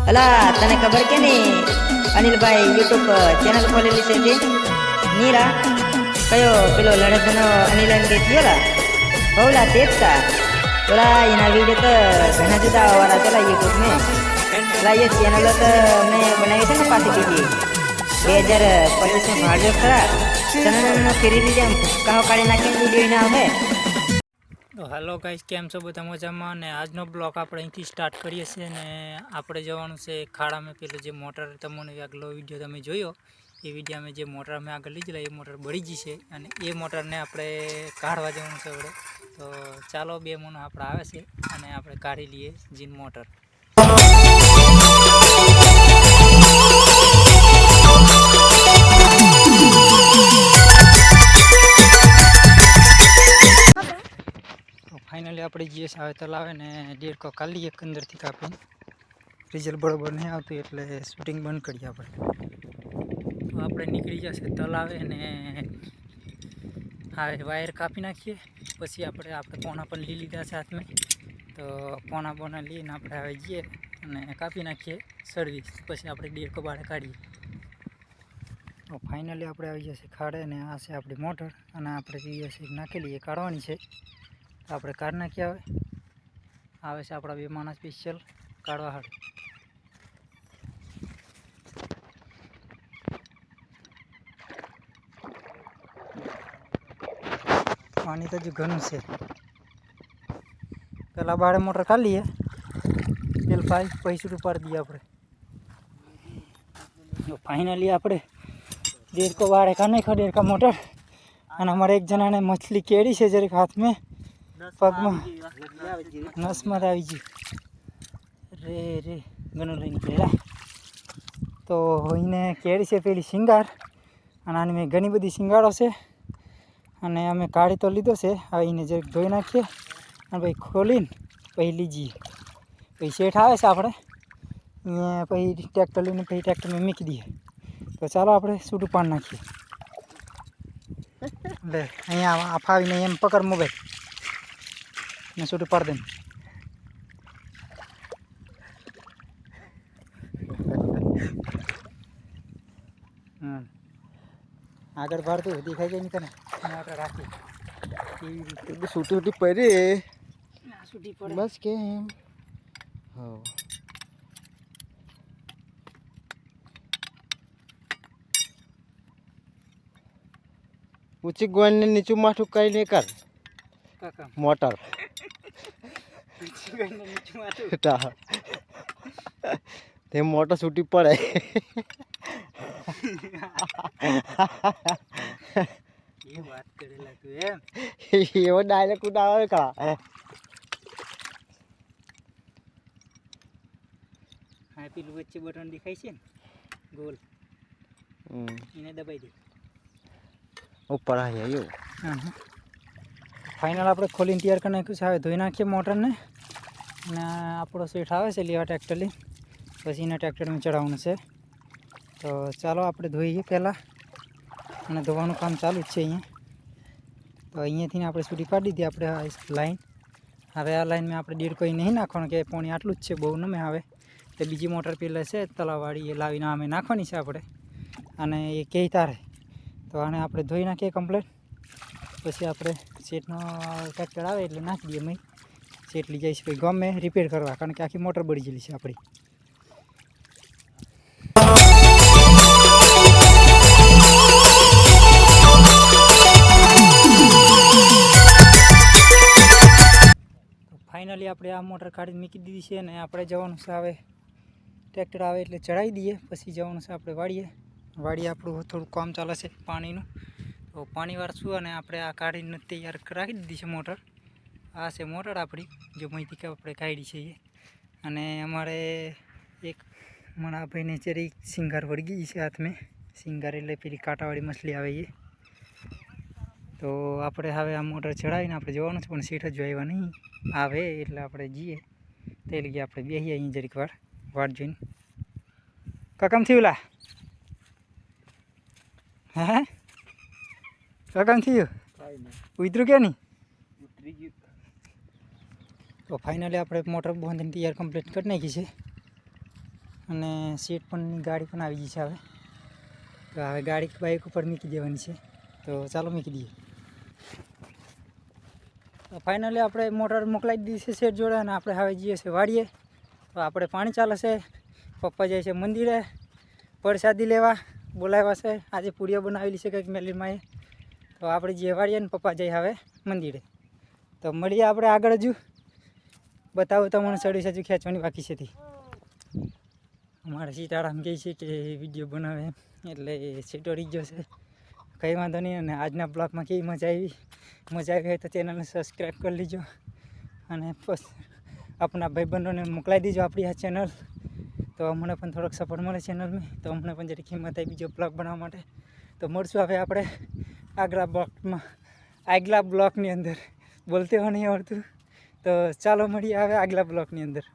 અલા તને ખબર કે નહીં અનિલભાઈ યુટ્યુબ ચેનલ ખોલેલી છે તે નીરા કયો પેલો લડતનો અનિલ એમ કે થયો લા બહુલા તે જ તા ઓલા એના વિડીયો તો ઘણા જુદા વાળા ચલા યુટ્યુબ में ला ये चैनल तो मैं बनाई थी ना पाती कीजिए 2025 में भाड़ियो खरा चैनल फेरी लीजिए हम कहो काढ़ी नाखी वीडियो ना આવે તો હેલો ગાઈસ, કેમ છો બધા મજામાં? ને આજનો બ્લોગ આપણે અહીંથી સ્ટાર્ટ કરીએ છીએ ને આપણે જવાનું છે ખાડામાં. પેલું જે મોટર તમને આગલો વિડીયો તમે જોયો એ વિડીયો અમે જે મોટર અમે આગળ લીધેલા એ મોટર બળી ગઈ છે અને એ મોટરને આપણે કાઢવા જવાનું છે આપણે. તો ચાલો 2 મહિના આપણે આવે છે અને આપણે કાઢી લઈએ જીન મોટર. ફાઇનલી આપણે જીએસ આવે તલાવે ને દેડકો કાઢી એક અંદરથી કાપીને રિઝલ્ટ બરાબર નહીં આવતું એટલે શૂટિંગ બંધ કરીએ આપણે. તો આપણે નીકળી જશે તલાવે ને હવે વાયર કાપી નાખીએ. પછી આપણે પોણા પણ લઈ લીધા છે હાથમાં, તો પોણા લઈને આપણે હવે જઈએ અને કાપી નાખીએ સર્વિસ. પછી આપણે દેડકો બહાર કાઢીએ. તો ફાઇનલી આપણે આવી જશે ખાડે ને આ છે આપણી મોટર અને આપણે જીએસ નાખેલી એ કાઢવાની છે. આપણે કાર નાખી આવે છે આપણા 2 માણસ સ્પેશિયલ કાઢવા હાડ. પાણી તો જ ઘણું છે. પેલા બારે મોટર કાઢી લઈએ પેલ પૈસું ઉપાડી દઈએ આપણે. ફાઇનલી આપણે દેડકો બારે કા નાખ્યો દેડકા મોટર અને અમારે એક જણાને મછલી કેળી છે જરીક હાથમાં પગમાં નસમાં આવી ગઈ રે ઘણું લઈને નીકળેલા. તો એને કેળી છે પેલી શિંગાર અને આની મેં ઘણી બધી શિંગારો છે અને અમે કાઢી તો લીધો છે. હવે એને જરીક ધોઈ નાખીએ અને પછી ખોલીને પછી લીજીએ. પછી શેઠ આવે છે આપણે અહીંયા પછી ટ્રેક્ટર લઈને પછી ટ્રેક્ટરમાં મૂકી દઈએ. તો ચાલો આપણે છૂટું પાણી નાખીએ. એટલે અહીંયા આફાવીને એમ પકડ મોબાઈલ ને છૂટું પાડી દે. આગળ ભારતું દેખાઈ જાય નહીં તને આપણે રાખીએ એવી રીતે છૂટી પડે છૂટી પડે બસ કેમ. હા ઊંચી ગોળને નીચું માથું કરીને કર કાકા મોટર તે મોટર છૂટી પડે. એ વાત કરેલા તું એમ એવો ડાયરેક્ટ ઉડાવે કા. હા પેલું વચ્ચે બટન દેખાય છે ને ગોલ એને દબાઈ દે ઉપર આવી એવું. ફાઇનલ આપણે ખોલીને તૈયાર કરી નાખ્યું છે. હવે ધોઈ નાખીએ મોટરને અને આપણો સીટ આવે છે લેવા ટ્રેક્ટર લઈ પછી એના ટ્રેક્ટરમાં ચડાવવાનું છે. તો ચાલો આપણે ધોઈએ પહેલાં અને ધોવાનું કામ ચાલુ જ છે અહીંયા. તો અહીંયાથી આપણે છૂટી પાડી દીધી આપણે લાઈન. હવે આ લાઈનમાં આપણે દેડકો નહીં નાખવાનું કે પાણી આટલું જ છે બહુ નમે આવે. તો બીજી મોટર પહેલાં છે તલાવવાળી એ લાવીને અમે નાખવાની છે આપણે અને એ કહી તારે. તો આને આપણે ધોઈ નાખીએ કમ્પ્લેટ. પછી આપણે સેટનો ટ્રેક્ટર આવે એટલે નાખી દઈએ. મેં સેટ લઈ જઈશ પછી ગમે રિપેર કરવા કારણ કે આખી મોટર બળી ગયેલી છે આપણી. ફાઇનલી આપણે આ મોટર કાઢી મૂકી દીધી છે અને આપણે જવાનું છે હવે ટ્રેક્ટર આવે એટલે ચડાવી દઈએ. પછી જવાનું છે આપણે વાડીએ આપણું થોડું કામ ચાલે છે પાણીનું. તો પાણી વાળશું અને આપણે આ કાઢીને તૈયાર રાખી દીધી છે મોટર. આ છે મોટર આપણી જો માહિતી કે આપણે કાઢી છે એ. અને અમારે એક મારા ભાઈને ચેરી સિંગાર વળગી છે હાથમાં. સિંગાર એટલે પેલી કાંટાવાળી મછલી આવે એ. તો આપણે હવે આ મોટર ચડાવીને આપણે જવાનું છે પણ સીટ જ આવ્યા નહીં આવે એટલે આપણે જઈએ તે લઈએ આપણે બેસીએ અહીં જરીક વાર વાટ જોઈને. કાકામ થયું લા હે કાકામ થયું ઉતર્યું કે નહીં? તો ફાઇનલી આપણે મોટર બાંધીને તૈયાર કમ્પ્લીટ કરી નાખી છે અને સીટ પણ ગાડી પણ આવી ગઈ છે હવે. તો હવે ગાડી બાઇક ઉપર મૂકી દેવાની છે. તો ચાલો મૂકી દઈએ. તો ફાઇનલી આપણે મોટર મોકલાવી દીધી છે શેઠ જોડે અને આપણે હવે જઈએ છીએ વાડીએ. તો આપણે પાણી ચાલે છે. પપ્પા જાય છે મંદિરે પ્રસાદી લેવા બોલાવ્યા છે. આજે પૂરીઓ બનાવેલી છે કંઈક મેલીમાં. તો આપણે જઈએ વાડીએ ને પપ્પા જઈએ હવે મંદિરે. તો મળીએ આપણે આગળ હજુ બતાવું તમને ચડી હજુ ખેંચવાની બાકી છે. અમારા સીતારામ કહે છે કે વિડીયો બનાવે એટલે સીટો રહી ગયો છે. કંઈ વાંધો નહીં. અને આજના બ્લોગમાં કેવી મજા આવી હોય તો ચેનલને સબસ્ક્રાઈબ કરી લીજો અને આપણા ભાઈબંધોને મોકલાવી દીજો આપણી આ ચેનલ. તો અમને પણ થોડોક સપોર્ટ મળે ચેનલમાં. તો અમને પણ જરી કિંમત આવી બીજો બ્લોગ બનાવવા માટે. તો મળશું હવે આપણે આગલા બ્લોગની અંદર. બોલતે હો નહીં આવડતું. તો ચાલો મળીએ હવે આગલા બ્લોગની અંદર.